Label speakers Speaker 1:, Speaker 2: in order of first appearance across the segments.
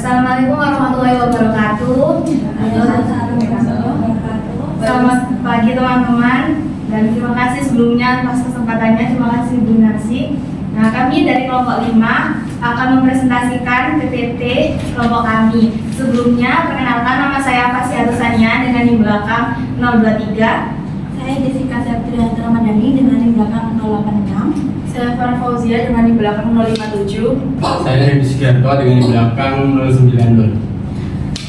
Speaker 1: Assalamualaikum warahmatullahi wabarakatuh. Selamat pagi teman-teman, dan terima kasih sebelumnya atas kesempatannya. Terima kasih Bu Narsi. Nah, kami dari kelompok 5 akan mempresentasikan PPT kelompok kami. Sebelumnya, perkenalkan, nama saya Fasya Rusania dengan NIM belakang 023.
Speaker 2: Saya Jessica Septrianti Ramadhani dengan NIM belakang 086.
Speaker 1: Saya Farah Fauzia dengan NIM belakang 057.
Speaker 3: Saya Redi Sugiarto dengan NIM belakang 090.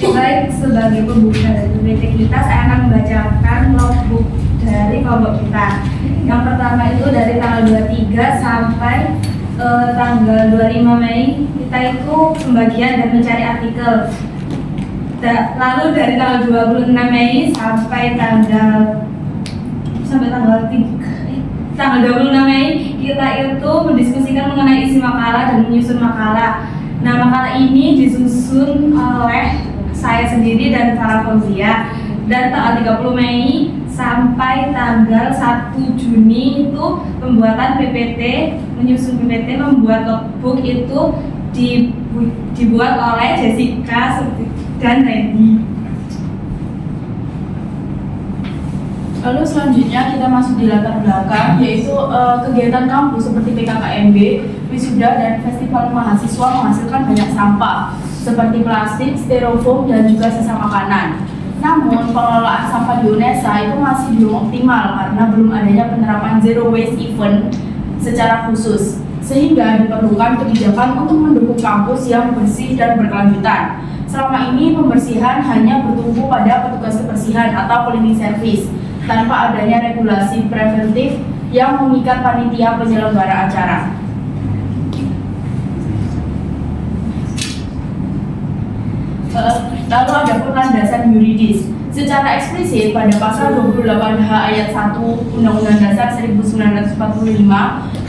Speaker 1: Baik, sebagai pembuka dari PPT kita, saya akan membacakan logbook dari kelompok kita. Yang pertama itu dari tanggal 23 sampai tanggal 25 Mei, kita itu pembagian dan mencari artikel. Lalu dari tanggal 26 Mei sampai tanggal 26 Mei kita itu mendiskusikan mengenai isi makalah dan menyusun makalah. Nah, makalah ini disusun oleh saya sendiri dan Farah Fauzia. Dan tanggal 30 Mei sampai tanggal 1 Juni itu pembuatan PPT, menyusun PPT, membuat logbook itu dibuat oleh Jessica dan Redi.
Speaker 2: Lalu selanjutnya kita masuk di latar belakang, yaitu kegiatan kampus seperti PKKMB, wisuda, dan festival mahasiswa menghasilkan banyak sampah seperti plastik, styrofoam, dan juga sisa makanan. Namun pengelolaan sampah di UNESA itu masih belum optimal karena belum adanya penerapan zero waste event secara khusus, sehingga diperlukan kebijakan untuk mendukung kampus yang bersih dan berkelanjutan. Selama ini pembersihan hanya bertumpu pada petugas kebersihan atau cleaning service, tanpa adanya regulasi preventif yang mengikat panitia penyelenggara acara. Lalu ada pun landasan yuridis. Secara eksplisit pada pasal 28H ayat 1 Undang-Undang Dasar 1945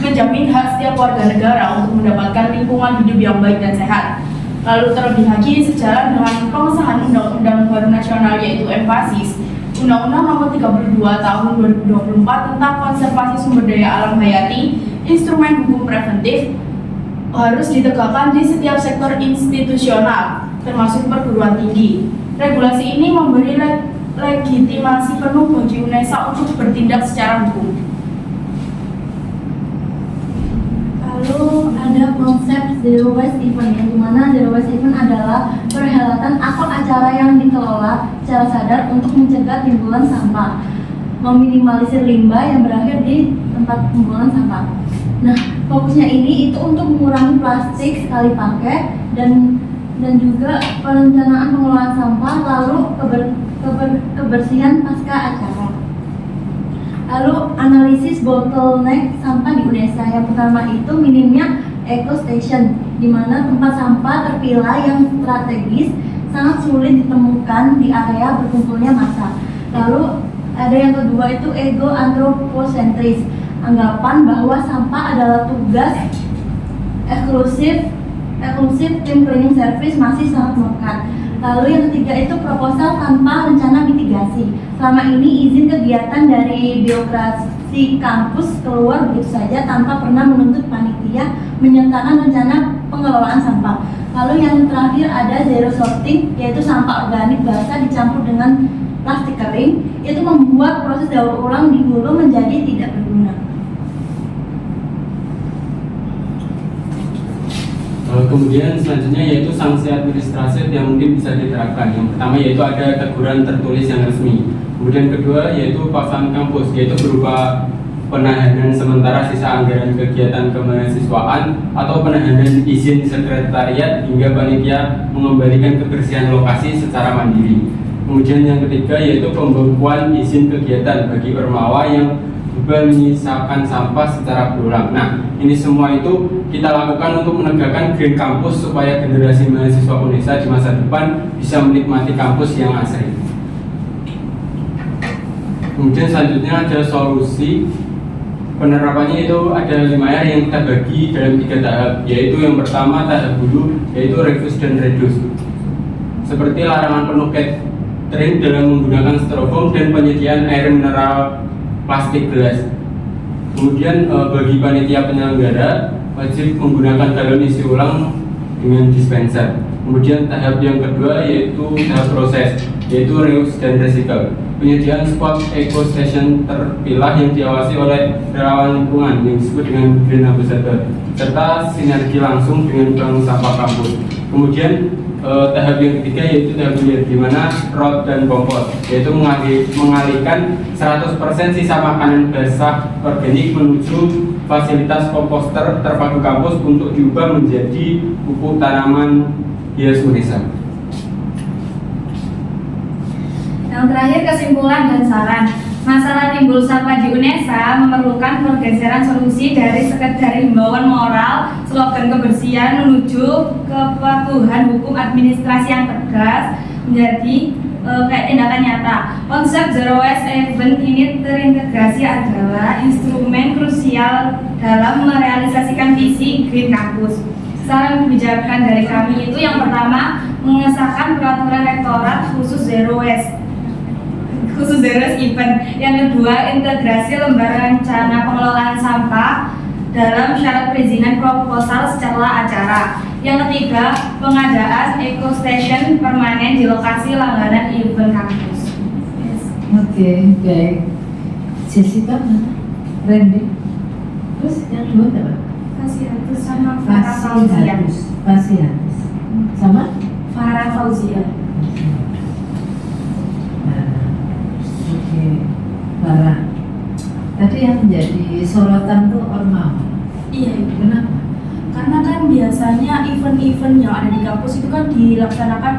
Speaker 2: menjamin hak setiap warga negara untuk mendapatkan lingkungan hidup yang baik dan sehat. Lalu terlebih lagi sejalan dengan pengesahan Undang-Undang Baru Nasional yaitu MPASIS, Undang-Undang Nomor 32 Tahun 2024 tentang konservasi sumber daya alam hayati, instrumen hukum preventif harus ditegakkan di setiap sektor institusional, termasuk perguruan tinggi. Regulasi ini memberi legitimasi penuh bagi UNESA untuk bertindak secara hukum.
Speaker 4: Lalu ada konsep zero waste event, yang dimana zero waste event adalah perhelatan atau acara yang dikelola secara sadar untuk mencegah timbulan sampah, meminimalisir limbah yang berakhir di tempat pembuangan sampah. Nah, fokusnya ini itu untuk mengurangi plastik sekali pakai dan juga perencanaan pengelolaan sampah, lalu kebersihan pasca acara. Lalu analisis bottleneck sampah di UNESA. Yang pertama itu minimnya eco station, di mana tempat sampah terpilah yang strategis sangat sulit ditemukan di area berkumpulnya massa. Lalu ada yang kedua itu ego antroposentris, anggapan bahwa sampah adalah tugas eksklusif tim cleaning service masih sangat melekat. Lalu yang ketiga itu proposal tanpa rencana mitigasi. Selama ini izin kegiatan dari birokrasi kampus keluar begitu saja tanpa pernah menuntut panitia menyertakan rencana pengelolaan sampah. Lalu yang terakhir ada zero sorting, yaitu sampah organik basah dicampur dengan plastik kering, itu membuat proses daur ulang di hulu menjadi tidak berguna.
Speaker 3: Kemudian selanjutnya yaitu sanksi administratif yang mungkin bisa diterapkan. Yang pertama yaitu ada teguran tertulis yang resmi. Kemudian kedua yaitu paksaan kampus, yaitu berupa penahanan sementara sisa anggaran kegiatan kemahasiswaan atau penahanan izin sekretariat hingga panitia mengembalikan kebersihan lokasi secara mandiri. Kemudian yang ketiga yaitu pembekuan izin kegiatan bagi ormawa yang menyisakan sampah secara berulang. Nah, ini semua itu kita lakukan untuk menegakkan green campus supaya generasi mahasiswa UNESA di masa depan bisa menikmati kampus yang asri. Kemudian selanjutnya ada solusi penerapannya, itu ada 5R yang kita bagi dalam 3 tahap, yaitu yang pertama tahap hulu yaitu refuse dan reduce, seperti larangan penuh catering dalam menggunakan styrofoam dan penyediaan air mineral plastik gelas. Kemudian bagi panitia penyelenggara wajib menggunakan galon isi ulang dengan dispenser. Kemudian tahap yang kedua yaitu tahap proses, yaitu reuse dan recycle. Penyediaan spot eco station terpilah yang diawasi oleh relawan lingkungan yang disebut dengan Green Ambassador, serta sinergi langsung dengan bank sampah kampus. Kemudian tahap yang ketiga yaitu tahap hilir, di mana road dan kompos, yaitu mengalihkan 100% sisa makanan basah organik menuju fasilitas komposter terpadu kampus untuk diubah menjadi pupuk tanaman hias Unesa.
Speaker 1: Yang terakhir, kesimpulan dan saran. Masalah timbul sampah di UNESA memerlukan pergeseran solusi dari sekedar himbauan moral, slogan kebersihan menuju kepatuhan hukum administrasi yang tegas menjadi kayak tindakan nyata. Konsep Zero Waste Event ini terintegrasi adalah instrumen krusial dalam merealisasikan visi Green Campus. Saran kebijakan dari kami itu yang pertama, mengesahkan peraturan rektorat khusus Zero Waste Event. Yang kedua, integrasi lembar rencana pengelolaan sampah dalam syarat perizinan proposal secara acara. Yang ketiga, pengadaan eco station permanen di lokasi langganan event kampus.
Speaker 5: Oke, baik. Jessica mana? Randy. Terus yang dua apa?
Speaker 1: Fasilitas sama Farah Fauzia.
Speaker 5: Fasilitas. Sama?
Speaker 1: Farah Fauzia.
Speaker 5: Oke, Bara. Tadi yang menjadi sorotan tuh ormawa.
Speaker 2: Iya, Ibu.
Speaker 5: Kenapa?
Speaker 2: Karena kan biasanya event-event yang ada di kampus itu kan dilaksanakan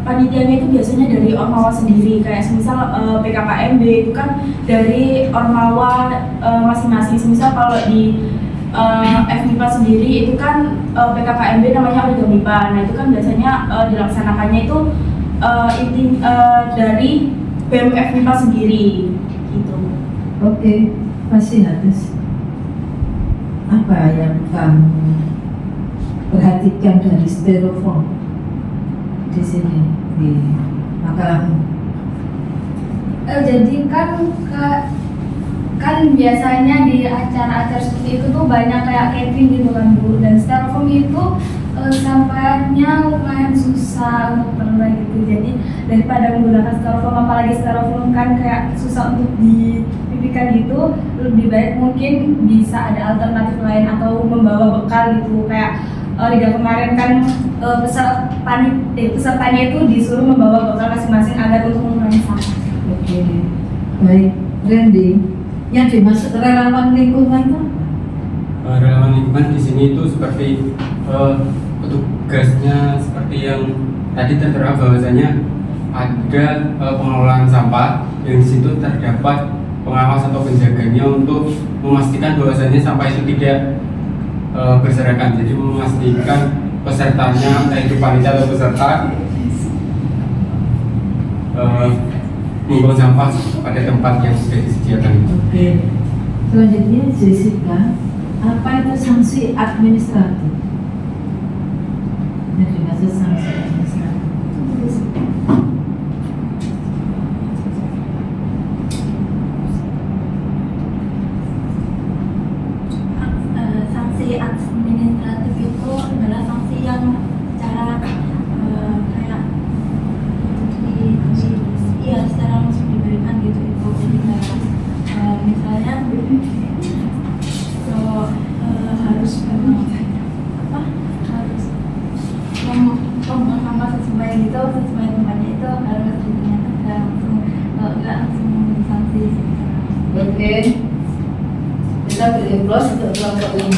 Speaker 2: panitianya itu biasanya dari ormawa sendiri, kayak semisal PKKMB itu kan dari ormawa masing-masing. Semisal kalau di FMIPA sendiri itu kan PKKMB namanya Origamipa. Nah itu kan biasanya dilaksanakannya itu dari BEM FMIPA sendiri gitu.
Speaker 5: Oke, fasilitas. Apa yang kamu perhatikan dari styrofoam di sini di makalahmu?
Speaker 1: Jadi kan biasanya di acara-acara seperti itu tuh banyak kayak catering gitu kan Bu, dan styrofoam itu sampahnya lumayan susah untuk peroleh gitu. Jadi daripada menggunakan styrofoam, apalagi styrofoam kan kayak susah untuk dipipihkan gitu, lebih baik mungkin bisa ada alternatif lain atau membawa bekal gitu. Kayak Liga kemarin kan pesertanya itu disuruh membawa bekal masing-masing agar untuk mengurangi sampah.
Speaker 5: Oke, baik. Randy, yang dimaksud relawan lingkungan itu apa?
Speaker 3: Relawan lingkungan di sini itu seperti petugasnya seperti yang tadi tertera bahwasanya ada pengelolaan sampah yang di situ terdapat pengawas atau penjaganya untuk memastikan bahwasanya sampah itu tidak berserakan. Jadi memastikan pesertanya, entah itu panitia atau peserta, membuang sampah pada tempat yang sudah disediakan.
Speaker 5: Oke. Selanjutnya Jessica, apa itu sanksi administratif? Yang dimaksud sanksi administratif.
Speaker 4: Sanksi administratif itu adalah sanksi yang secara kayak secara langsung diberikan gitu itu. Jadi kayak misalnya harus membuang sampah sesuai gitu, sesuai tempatnya itu harus ternyata nggak langsung sanksi.
Speaker 5: Oke. Kita beri plus untuk kelompok 5.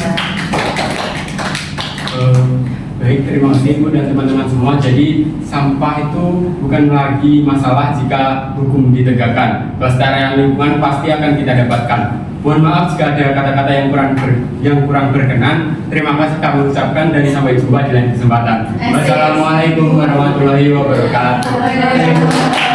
Speaker 3: Baik, terima kasih Bu dan teman-teman semua. Jadi sampah itu bukan lagi masalah jika hukum ditegakkan. Kelestarian lingkungan pasti akan kita dapatkan. Mohon maaf jika ada kata-kata yang kurang berkenan. Terima kasih kami ucapkan dan sampai jumpa di lain kesempatan. Wassalamualaikum warahmatullahi wabarakatuh.